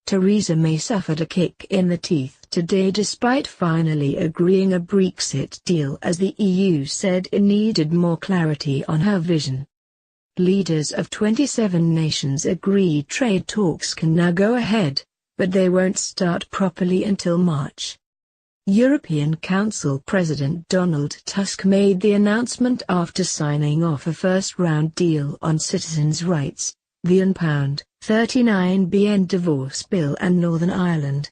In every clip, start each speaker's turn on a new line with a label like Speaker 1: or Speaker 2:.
Speaker 1: Theresa May suffered a kick in the teeth today despite finally agreeing a Brexit deal, as the EU said it needed more clarity on her vision. Leaders of 27 nations agreed trade talks can now go ahead, but they won't start properly until March. European Council President Donald Tusk made the announcement after signing off a first-round deal on citizens' rights, the £39 billion divorce bill and Northern Ireland.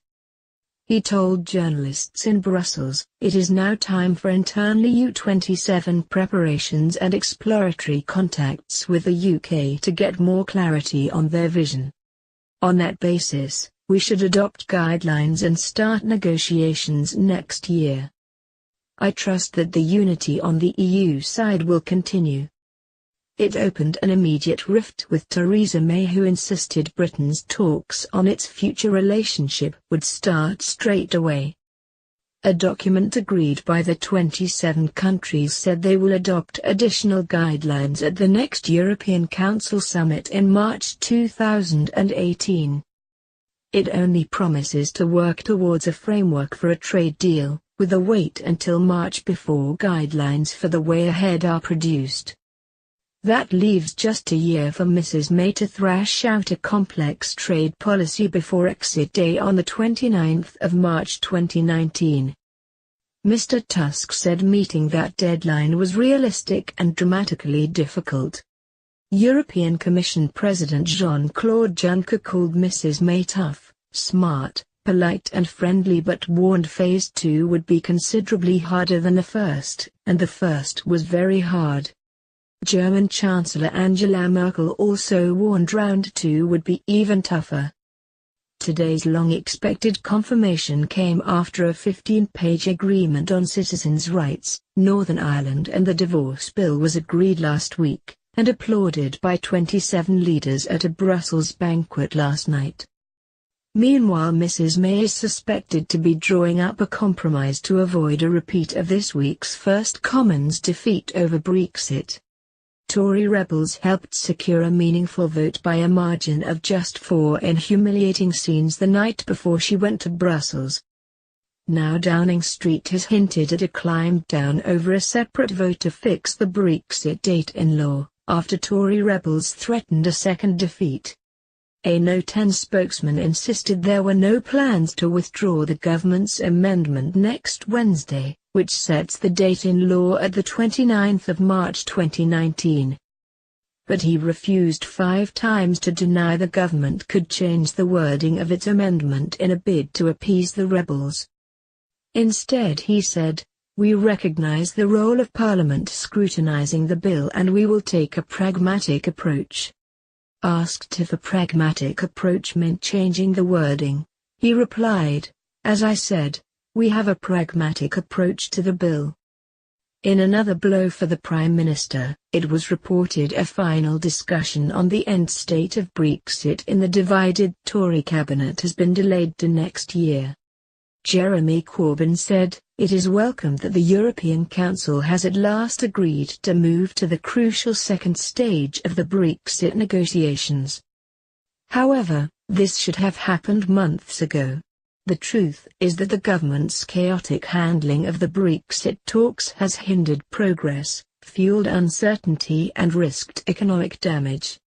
Speaker 1: He told journalists in Brussels, "It is now time for internal EU27 preparations and exploratory contacts with the UK to get more clarity on their vision. On that basis, we should adopt guidelines and start negotiations next year. I trust that the unity on the EU side will continue." It opened an immediate rift with Theresa May, who insisted Britain's talks on its future relationship would start straight away. A document agreed by the 27 countries said they will adopt additional guidelines at the next European Council summit in March 2018. It only promises to work towards a framework for a trade deal, with a wait until March before guidelines for the way ahead are produced. That leaves just a year for Mrs. May to thrash out a complex trade policy before exit day on the 29th of March 2019. Mr. Tusk said meeting that deadline was realistic and dramatically difficult. European Commission President Jean-Claude Juncker called Mrs. May tough, smart, polite and friendly, but warned Phase 2 would be considerably harder than the first, and the first was very hard. German Chancellor Angela Merkel also warned Round 2 would be even tougher. Today's long-expected confirmation came after a 15-page agreement on citizens' rights, Northern Ireland and the divorce bill was agreed last week, and applauded by 27 leaders at a Brussels banquet last night. Meanwhile, Mrs. May is suspected to be drawing up a compromise to avoid a repeat of this week's first Commons defeat over Brexit. Tory rebels helped secure a meaningful vote by a margin of just 4 in humiliating scenes the night before she went to Brussels. Now Downing Street has hinted at a climb down over a separate vote to fix the Brexit date in law, after Tory rebels threatened a second defeat. A No 10 spokesman insisted there were no plans to withdraw the government's amendment next Wednesday, which sets the date in law at the 29th of March 2019. But he refused 5 times to deny the government could change the wording of its amendment in a bid to appease the rebels. Instead he said, "We recognize the role of Parliament scrutinizing the bill and we will take a pragmatic approach." Asked if a pragmatic approach meant changing the wording, he replied, "As I said, we have a pragmatic approach to the bill." In another blow for the Prime Minister, it was reported a final discussion on the end state of Brexit in the divided Tory cabinet has been delayed to next year. Jeremy Corbyn said, "It is welcome that the European Council has at last agreed to move to the crucial second stage of the Brexit negotiations. However, this should have happened months ago. The truth is that the government's chaotic handling of the Brexit talks has hindered progress, fueled uncertainty and risked economic damage.